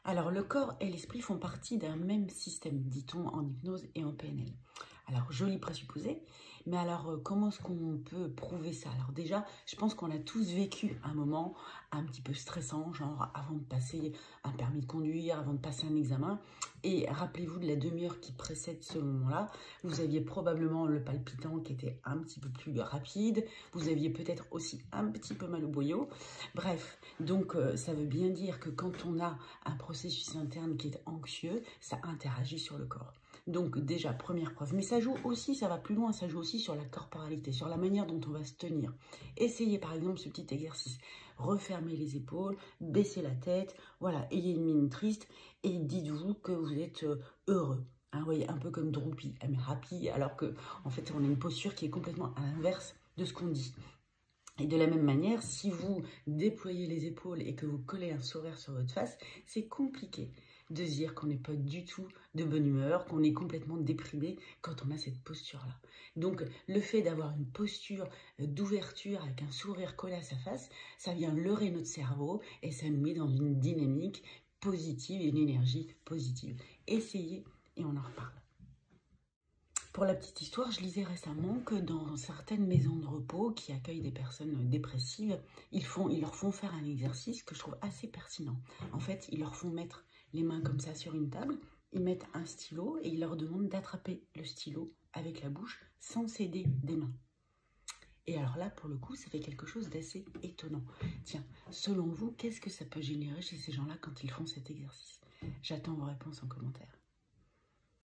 Alors, le corps et l'esprit font partie d'un même système, dit-on en hypnose et en PNL. Alors, joli présupposé, mais alors, comment est-ce qu'on peut prouver ça? Alors déjà, je pense qu'on a tous vécu un moment un petit peu stressant, genre avant de passer un permis de conduire, avant de passer un examen. Et rappelez-vous de la demi-heure qui précède ce moment-là, vous aviez probablement le palpitant qui était un petit peu plus rapide, vous aviez peut-être aussi un petit peu mal au boyau. Bref, donc ça veut bien dire que quand on a un processus interne qui est anxieux, ça interagit sur le corps. Donc déjà, première preuve. Mais ça joue aussi, ça va plus loin, ça joue aussi sur la corporalité, sur la manière dont on va se tenir. Essayez par exemple ce petit exercice. Refermez les épaules, baissez la tête, voilà, ayez une mine triste et dites-vous que vous êtes heureux. Hein, vous voyez, un peu comme Droopy, I'm happy, alors que en fait on a une posture qui est complètement à l'inverse de ce qu'on dit. Et de la même manière, si vous déployez les épaules et que vous collez un sourire sur votre face, c'est compliqué de dire qu'on n'est pas du tout de bonne humeur, qu'on est complètement déprimé quand on a cette posture-là. Donc, le fait d'avoir une posture d'ouverture avec un sourire collé à sa face, ça vient leurrer notre cerveau et ça nous met dans une dynamique positive et une énergie positive. Essayez et on en reparle. Pour la petite histoire, je lisais récemment que dans certaines maisons de repos qui accueillent des personnes dépressives, ils leur font faire un exercice que je trouve assez pertinent. En fait, ils leur font mettre les mains comme ça sur une table, ils mettent un stylo et ils leur demandent d'attraper le stylo avec la bouche sans céder des mains. Et alors là, pour le coup, ça fait quelque chose d'assez étonnant. Tiens, selon vous, qu'est-ce que ça peut générer chez ces gens-là quand ils font cet exercice? J'attends vos réponses en commentaire.